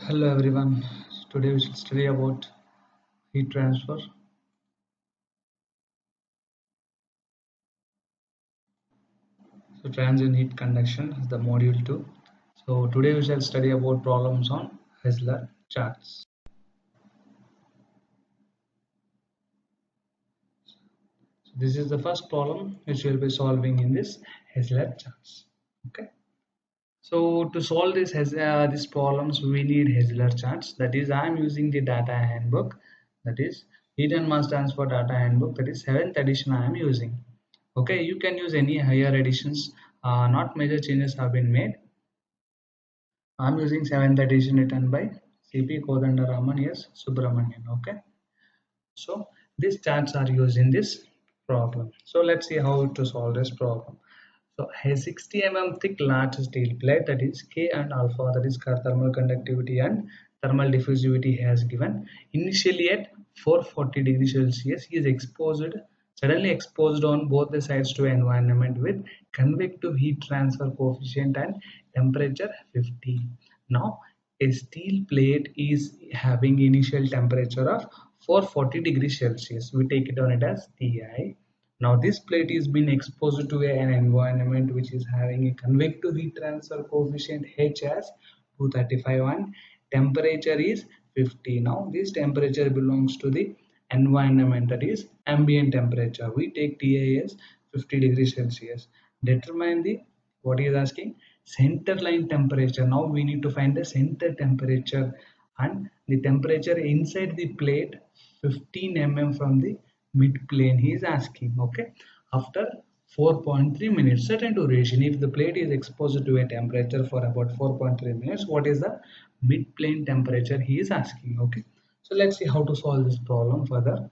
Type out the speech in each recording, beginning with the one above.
Hello everyone. Today we shall study about heat transfer. So transient heat conduction is the module 2. So today we shall study about problems on Hessler charts. So this is the first problem which we will be solving in this Hessler charts. Okay. So to solve these problems we need Hessler charts. That is I am using the data handbook. That is heat and mass transfer data handbook. That is 7th edition I am using. Okay, you can use any higher editions. Not major changes have been made. I'm using 7th edition written by CP Kodandaraman S Subramanian. Okay, so these charts are used in this problem. So let's see how to solve this problem. So a 60 thick large steel plate, that is K and alpha, that is thermal conductivity and thermal diffusivity, has given initially at 440 degrees Celsius is suddenly exposed on both the sides to environment with convective heat transfer coefficient and temperature 50. Now a steel plate is having initial temperature of 440 degrees Celsius. We take it on it as Ti. Now this plate is being exposed to an environment which is having a convective heat transfer coefficient H as 235 and temperature is 50. Now this temperature belongs to the environment, that is ambient temperature. We take Ti as 50 degrees Celsius. Determine the, what he is asking, center line temperature. Now we need to find the center temperature and the temperature inside the plate 15 from the mid plane he is asking. Okay, after 4.3 minutes, certain duration, if the plate is exposed to a temperature for about 4.3 minutes, what is the mid plane temperature he is asking. Okay, so let's see how to solve this problem further.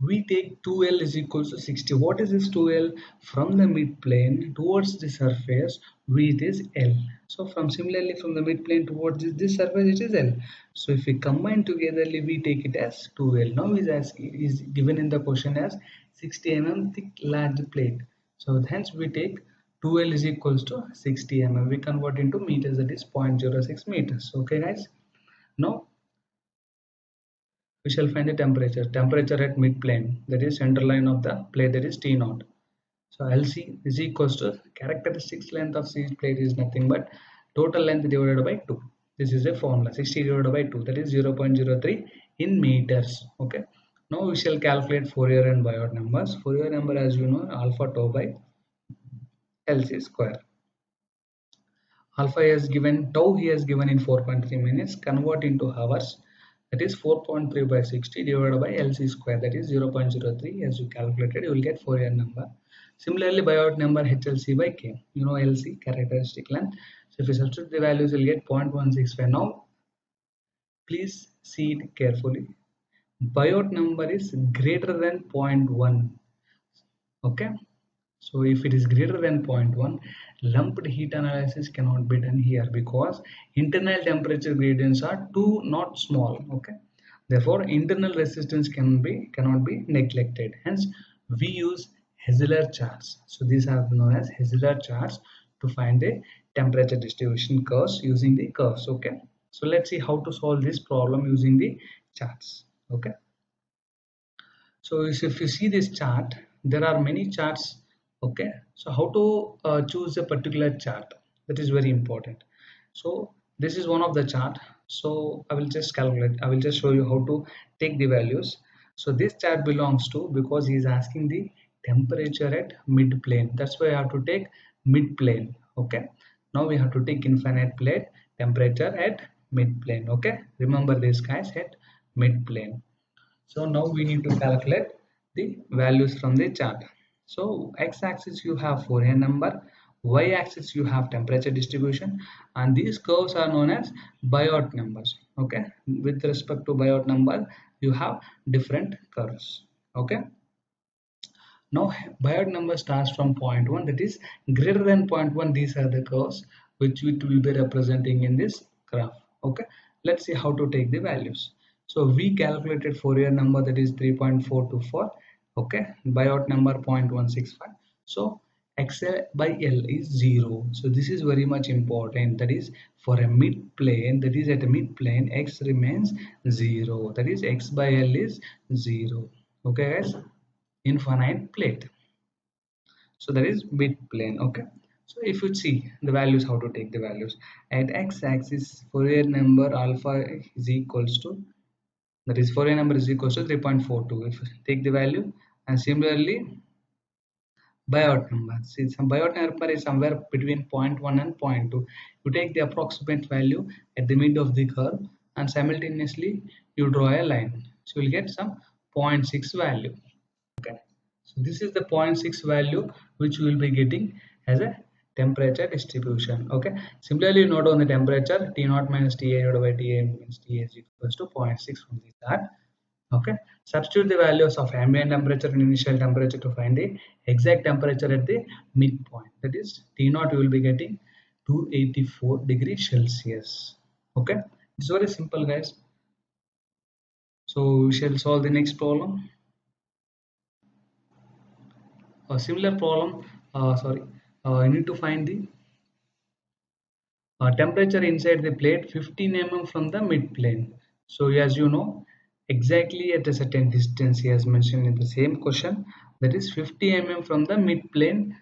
We take 2L is equals to 60. What is this 2L? From the mid plane towards the surface, it is L. So similarly from the mid plane towards this surface, it is L. So if we combine togetherly, we take it as 2L. Now is given in the question as 60 thick large plate. So hence we take 2L is equals to 60 We convert into meters, that is 0.06 meters. Okay guys. Now we shall find the temperature at mid plane, that is center line of the plate, that is T naught. So LC is equals to characteristic length of each plate is nothing but total length divided by 2. This is a formula, 60 divided by 2, that is 0.03 in meters. Okay, now we shall calculate Fourier and Biot numbers. Fourier number, as you know, alpha tau by LC square. Alpha is given, tau he has given in 4.3 minutes. Convert into hours, that is 4.3 by 60 divided by LC square, that is 0.03. As you calculated, you will get Fourier number. Similarly, Biot number HLC by K, you know LC, characteristic length. So if you substitute the values, you will get 0.165. Now please see it carefully. Biot number is greater than 0.1. Okay, so if it is greater than zero point 0.1, lumped heat analysis cannot be done here because internal temperature gradients are too not small. Okay, therefore internal resistance cannot be neglected. Hence we use Hessler charts. So these are known as Hessler charts to find the temperature distribution curves using the curves. Okay, so let's see how to solve this problem using the charts. Okay, so if you see this chart, there are many charts. Okay, so how to choose a particular chart, that is very important. So this is one of the chart. So I will just calculate, I will just show you how to take the values. So this chart belongs to, because he is asking the temperature at mid plane, that's why I have to take mid plane. Okay, now we have to take infinite plate temperature at mid plane. Okay, remember this guys, at mid plane. So now we need to calculate the values from the chart. So x-axis you have Fourier number, y-axis you have temperature distribution, and these curves are known as Biot numbers. Okay, with respect to Biot number, you have different curves. Okay. Now Biot number starts from 0.1, that is greater than 0.1. These are the curves which we will be representing in this graph. Okay, let's see how to take the values. So we calculated Fourier number, that is 3.424. Okay, Biot number 0.165. So x by L is 0. So this is very much important. That is, for a mid plane, that is at a mid plane, x remains 0. That is, x by L is 0. Okay guys, infinite plate. So that is mid plane. Okay, so if you see the values, how to take the values at x-axis, Fourier number alpha is equals to, that is Fourier number is equals to 3.42. if you take the value, and similarly Biot number. See, some Biot number is somewhere between zero point 0.1 and zero point 0.2. You take the approximate value at the mid of the curve and simultaneously you draw a line. So you will get some 0.6 value. Okay. So this is the 0.6 value which we will be getting as a temperature distribution. Okay. Similarly, note on the temperature T naught minus Ta divided by Ta means Ta is equals to 0.6 from the chart. Okay, substitute the values of ambient temperature and initial temperature to find the exact temperature at the midpoint. That is, T naught you will be getting 284 degrees Celsius. Okay, it's very simple guys. So we shall solve the next problem. A similar problem, you need to find the temperature inside the plate 15 mm from the mid plane. So as you know, exactly at a certain distance, he has mentioned in the same question, that is 50 mm from the mid plane,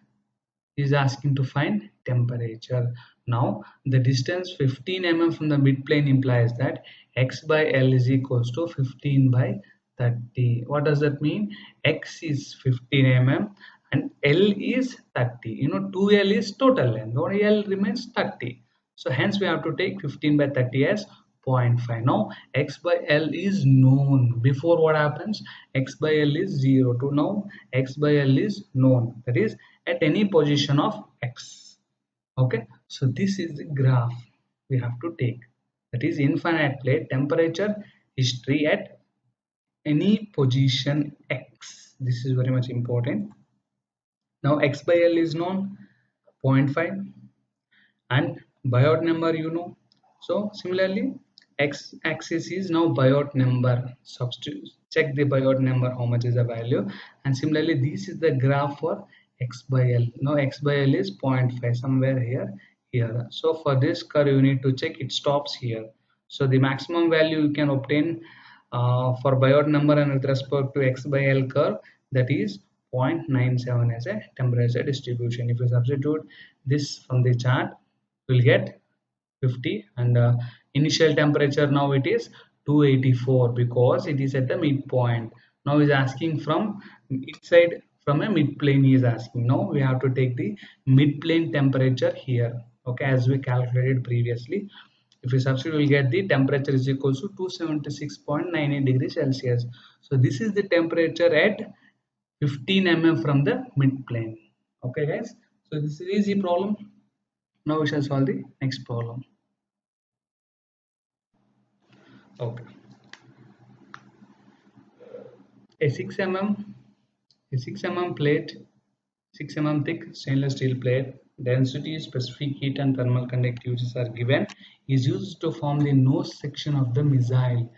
is asking to find temperature. Now the distance 15 mm from the mid plane implies that x by L is equals to 15 by 30. What does that mean? X is 15 mm and L is 30. You know, 2L is total length, only L remains 30. So hence we have to take 15 by 30 as 0.5. Now x by L is known. Before, what happens? X by L is 0 to now x by L is known. That is at any position of x. Okay, so this is the graph we have to take. That is infinite plate temperature history at any position x. This is very much important. Now x by L is known, 0.5, and Biot number you know. So similarly, x axis is now Biot number. Substitute, check the Biot number, how much is the value, and similarly this is the graph for x by L. Now x by L is 0.5, somewhere here. So for this curve you need to check it stops here. So the maximum value you can obtain for Biot number and with respect to x by L curve, that is 0.97 as a temperature distribution. If you substitute this from the chart, will get 50, and initial temperature now it is 284 because it is at the midpoint. Now is asking from inside, from a mid plane he is asking. Now we have to take the mid plane temperature here. Okay, as we calculated previously, if we substitute, we will get the temperature is equals to 276.98 degrees Celsius. So this is the temperature at 15 mm from the mid plane. Okay guys, so this is easy problem. Now we shall solve the next problem. Okay, a 6 mm plate, 6 mm thick stainless steel plate, density, specific heat and thermal conductivities are given, is used to form the nose section of the missile.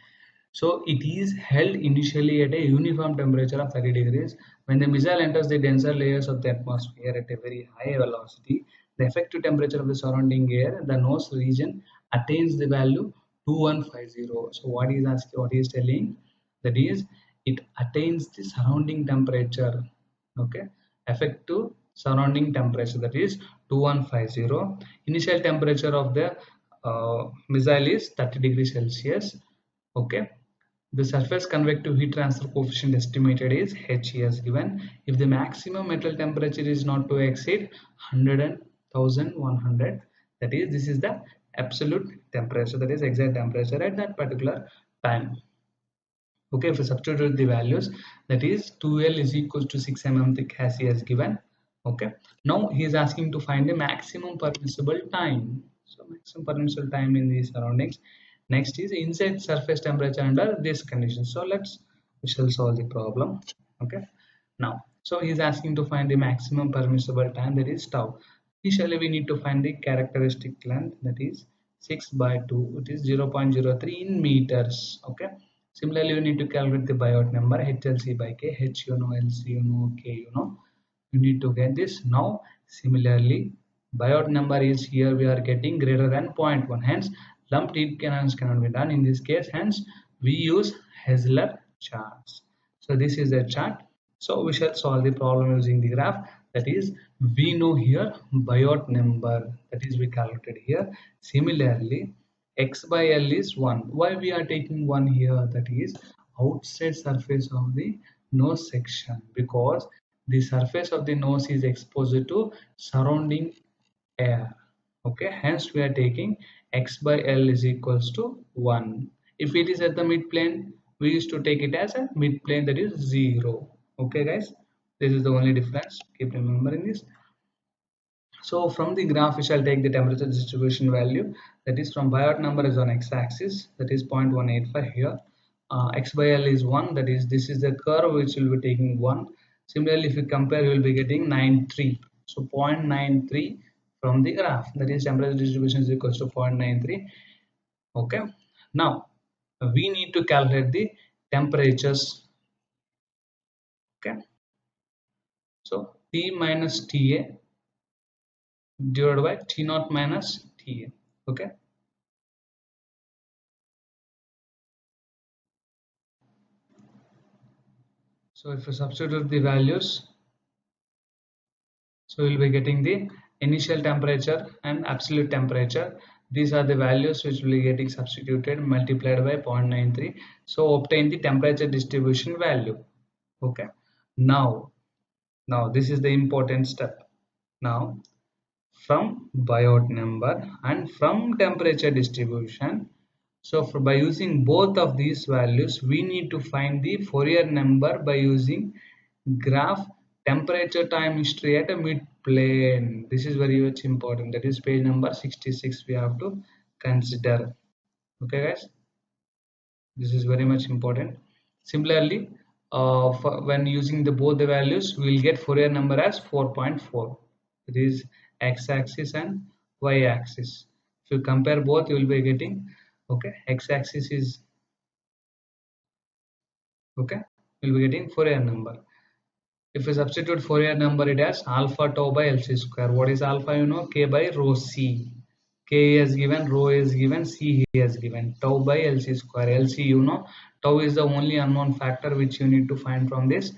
So it is held initially at a uniform temperature of 30 degrees. When the missile enters the denser layers of the atmosphere at a very high velocity, the effective temperature of the surrounding air, the nose region, attains the value 2150. So what he is asking, what he is telling, that is, it attains the surrounding temperature. Okay, effective surrounding temperature, that is 2150. Initial temperature of the missile is 30 degrees Celsius. Okay, the surface convective heat transfer coefficient estimated is H as given. If the maximum metal temperature is not to exceed 100 and 1100, that is, this is the absolute temperature, that is exact temperature at that particular time. Okay, if we substitute the values, that is 2L is equals to 6 mm thick as he has given. Okay, now he is asking to find the maximum permissible time. So maximum permissible time in the surroundings. Next is inside surface temperature under this condition. So we shall solve the problem. Okay, now so he is asking to find the maximum permissible time, that is tau. Initially we need to find the characteristic length, that is 6 by 2, it is 0.03 in meters. Okay, similarly we need to calculate the Biot number, HLC by K, H you know, LC you know, K you know. You need to get this. Now Similarly, Biot number is here we are getting greater than zero point 0.1, hence lumped equivalence cannot be done in this case, hence we use Hausler charts. So this is a chart. So we shall solve the problem using the graph. That is, we know here Biot number, that is we calculated here. Similarly, x by L is 1. Why we are taking 1 here? That is outside surface of the nose section, because the surface of the nose is exposed to surrounding air. Okay, hence we are taking x by L is equals to 1. If it is at the midplane, we used to take it as a midplane, that is 0. Okay guys, this is the only difference, keep remembering this. So from the graph we shall take the temperature distribution value, that is from Biot number is on x-axis, that is 0.185 here. X by L is 1, that is this is the curve which will be taking 1. Similarly, if we compare, we will be getting 93. So 0.93 from the graph, that is temperature distribution is equals to 0.93. Okay, now we need to calculate the temperatures. Okay, so T minus TA divided by T naught minus TA. Okay, so if we substitute the values, so we'll be getting the initial temperature and absolute temperature. These are the values which will be getting substituted, multiplied by 0.93. So obtain the temperature distribution value. Okay, now this is the important step. Now from Biot number and from temperature distribution, so by using both of these values, we need to find the Fourier number by using graph temperature time history at a mid plane. This is very much important. That is page number 66 we have to consider. Okay guys, this is very much important. Similarly, when using the both the values, we will get Fourier number as 4.4. It is x-axis and y-axis. If you compare both, you will be getting, okay, x-axis is, okay, you will be getting Fourier number. If we substitute Fourier number, it has alpha tau by LC square. What is alpha? You know, k by rho c. K is given, rho is given, c is given. Tau by LC square. LC, you know, tau is the only unknown factor which you need to find from this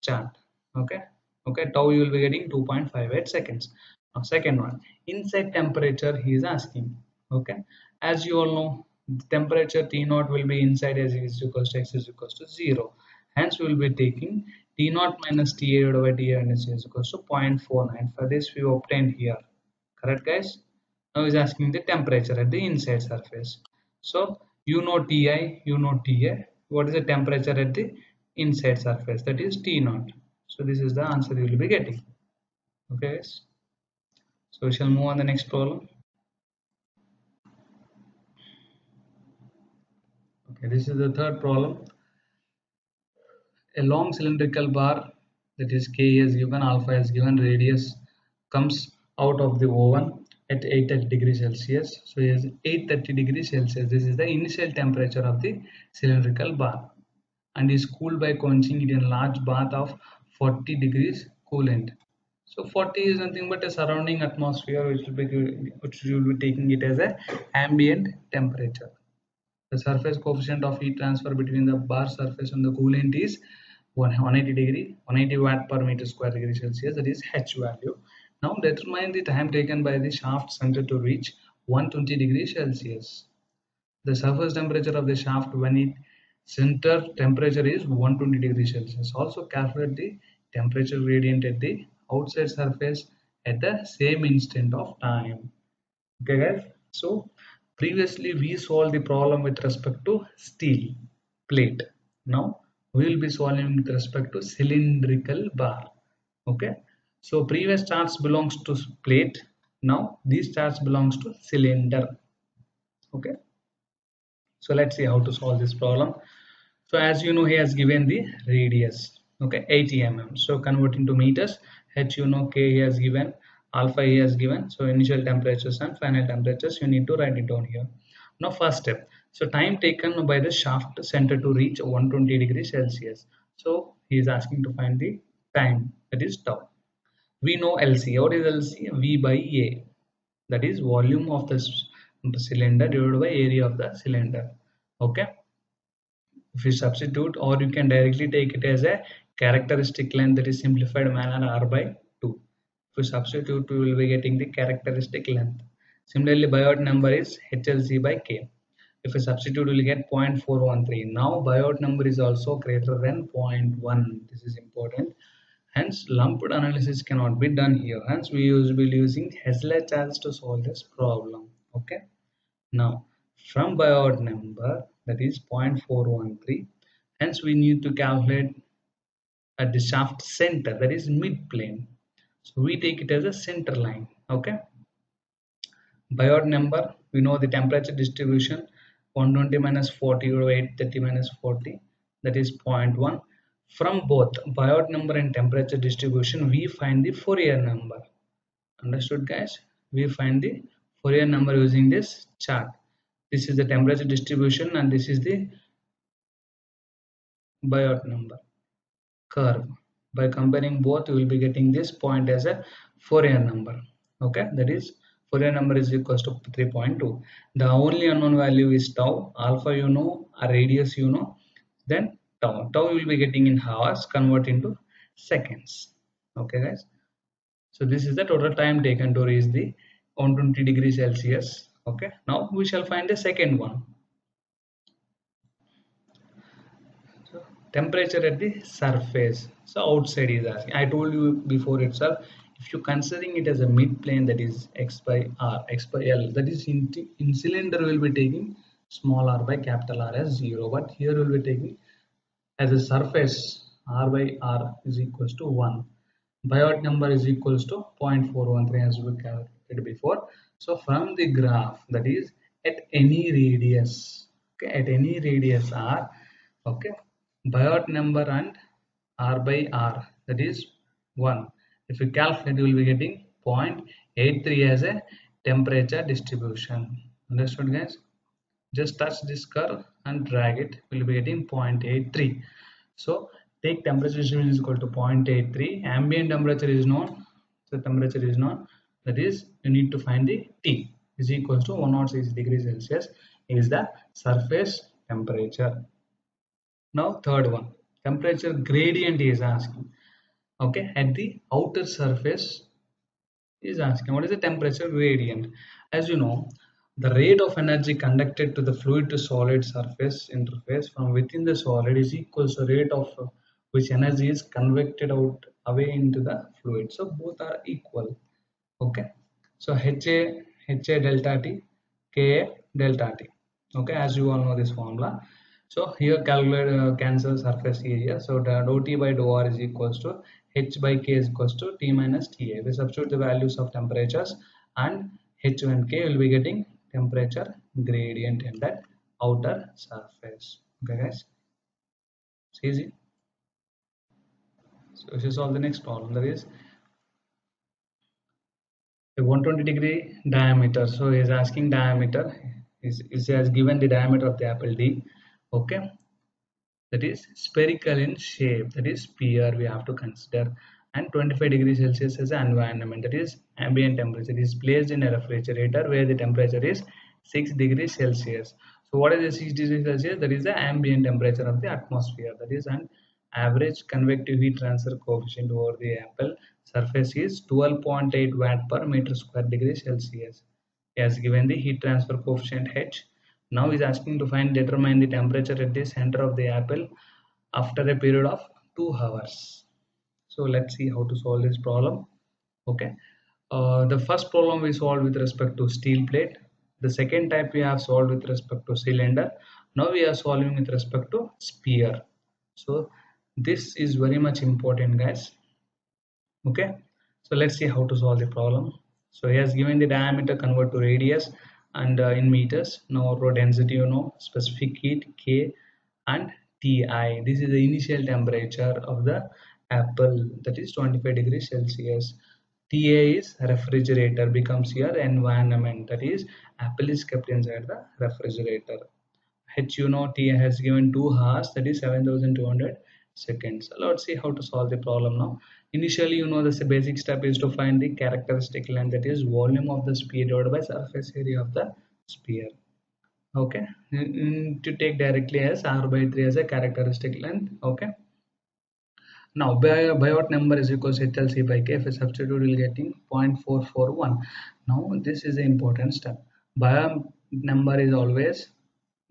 chart. Okay, okay, tau you will be getting 2.58 seconds. Now, second one, inside temperature he is asking. Okay, as you all know, the temperature T naught will be inside as is equals to x is equals to 0. Hence, we will be taking T naught minus TA divided by TA minus is equals to 0.49. For this, we obtained here. Correct, guys? Now is asking the temperature at the inside surface. So you know Ti, you know Ta. What is the temperature at the inside surface? That is T naught. So this is the answer you will be getting. Okay, guys. So we shall move on the next problem. Okay, this is the third problem. A long cylindrical bar, that is K is given, alpha is given, radius comes out of the oven at 830 degrees Celsius. So is 830 degrees Celsius. This is the initial temperature of the cylindrical bar and is cooled by quenching it in a large bath of 40 degrees coolant. So 40 is nothing but a surrounding atmosphere which will be taking it as a ambient temperature. The surface coefficient of heat transfer between the bar surface and the coolant is 180 watt per meter square degree Celsius, that is H value. Now determine the time taken by the shaft center to reach 120 degrees Celsius. The surface temperature of the shaft when its center temperature is 120 degrees Celsius. Also calculate the temperature gradient at the outside surface at the same instant of time. Okay guys, so previously we solved the problem with respect to steel plate. Now we will be solving with respect to cylindrical bar. Okay, so previous charts belongs to plate. Now these charts belongs to cylinder. Okay, so let's see how to solve this problem. So as you know, he has given the radius, okay, 80 mm. So converting to meters, h you know, k he has given, alpha he has given. So initial temperatures and final temperatures you need to write it down here. Now first step, so time taken by the shaft center to reach 120 degrees Celsius. So he is asking to find the time, that is tau. We know LC. What is LC? V by A. That is volume of the cylinder divided by area of the cylinder. Okay. If you substitute, or you can directly take it as a characteristic length, that is simplified manner R by 2. If you substitute, you will be getting the characteristic length. Similarly, Biot number is HLC by K. If you substitute, you will get 0.413. Now Biot number is also greater than 0.1. This is important. Hence, lumped analysis cannot be done here. Hence, will be using Hasler charts to solve this problem. Okay. Now, from Biot number, that is 0.413, hence we need to calculate at the shaft center, that is mid plane. So we take it as a center line. Okay. Biot number, we know the temperature distribution 120 minus 40 or 830 minus 40, that is 0.1. From both Biot number and temperature distribution, we find the Fourier number. Understood, guys? We find the Fourier number using this chart. This is the temperature distribution and this is the Biot number curve. By comparing both, you will be getting this point as a Fourier number. Okay, that is Fourier number is equals to 3.2. The only unknown value is tau. Alpha you know, a radius you know, then tau. Tau you will be getting in hours, convert into seconds. Okay, guys. So this is the total time taken to reach the 120 degrees Celsius. Okay, now we shall find the second one. So temperature at the surface. So outside is asking. I told you before itself, if you considering it as a mid plane, that is x by r, x by l, that is in cylinder will be taking small r by capital R as 0, but here we will be taking as a surface r by r is equals to 1. Biot number is equals to 0.413 as we calculated before. So from the graph, that is at any radius, okay, at any radius r, okay, Biot number and r by r, that is 1. If you calculate, you will be getting 0.83 as a temperature distribution. Understood, guys? Just touch this curve and drag it, we will be getting 0.83. So take temperature distribution is equal to 0.83. Ambient temperature is known. So temperature is known. That is, you need to find the T is equals to 106 degrees Celsius is the surface temperature. Now third one, temperature gradient is asking. Okay, at the outer surface is asking what is the temperature gradient. As you know, the rate of energy conducted to the fluid to solid surface interface from within the solid is equals to rate of which energy is convected out away into the fluid. So both are equal. Okay, so HA delta T, KA delta T. Okay, as you all know this formula. So here calculate cancel surface area. So the dou T by dou R is equals to H by K is equals to T minus TA. We substitute the values of temperatures and H and K will be getting temperature gradient in that outer surface. Okay, guys, it's easy. So this is all the next problem. There is a 120-degree diameter. So he is asking diameter. Is has given the diameter of the apple D. Okay, that is spherical in shape. That is sphere we have to consider. And 25 degrees Celsius as an environment. That is ambient temperature. It is placed in a refrigerator where the temperature is 6 degrees Celsius. So what is the 6 degrees Celsius? That is the ambient temperature of the atmosphere. That is an average convective heat transfer coefficient over the apple surface is 12.8 watt per meter square degree Celsius. He has given the heat transfer coefficient H. Now he is asking to determine the temperature at the center of the apple after a period of 2 hours. So let's see how to solve this problem. Okay, the first problem we solved with respect to steel plate. The second type we have solved with respect to cylinder. Now we are solving with respect to sphere. So this is very much important, guys. Okay, so let's see how to solve the problem. So he has given the diameter convert to radius and in meters. Now rho density, you know, specific heat K and Ti. This is the initial temperature of the apple, that is 25 degrees Celsius. TA is refrigerator, becomes here environment, that is apple is kept inside the refrigerator. H, you know, T has given 2 hours, that is 7200 seconds. So let's see how to solve the problem now. Initially, you know, the basic step is to find the characteristic length, that is volume of the sphere divided by surface area of the sphere. Okay, to take directly as r by 3 as a characteristic length. Okay, now Biot number is equals to HLC by K. If a substitute will getting 0.441. Now this is the important step. Biot number is always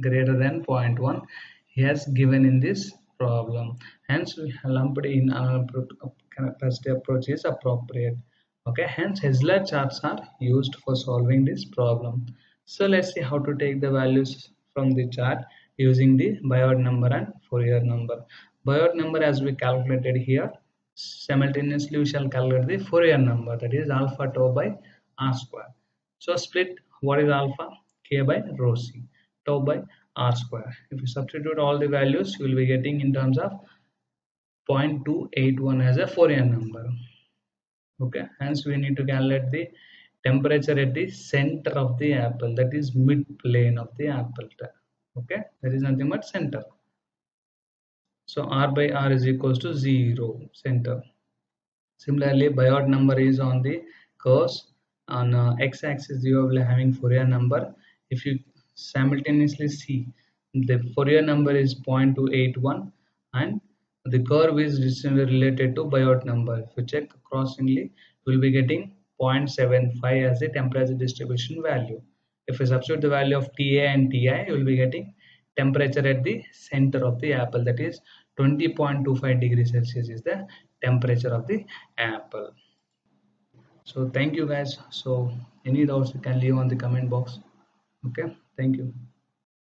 greater than zero point 0.1. He has given in this problem. Hence we lumped in capacity approach is appropriate. Okay, hence Hessler charts are used for solving this problem. So let's see how to take the values from the chart using the Biot number and Fourier number. Biot number, as we calculated here, simultaneously we shall calculate the Fourier number, that is alpha tau by r square. So split what is alpha? K by rho c, tau by r square. If you substitute all the values, you will be getting in terms of 0.281 as a Fourier number. Okay, hence we need to calculate the temperature at the center of the apple, that is mid plane of the apple. Okay, that is nothing but center. So r by r is equals to 0, center. Similarly, Biot number is on the curves. On x-axis you will having Fourier number. If you simultaneously see, the Fourier number is 0.281 and the curve is related to Biot number. If you check crossingly, you will be getting 0.75 as the temperature distribution value. If you substitute the value of TA and TI, you will be getting temperature at the center of the apple, that is 20.25 degrees Celsius is the temperature of the apple. So thank you guys. So any doubts you can leave on the comment box. Okay, thank you.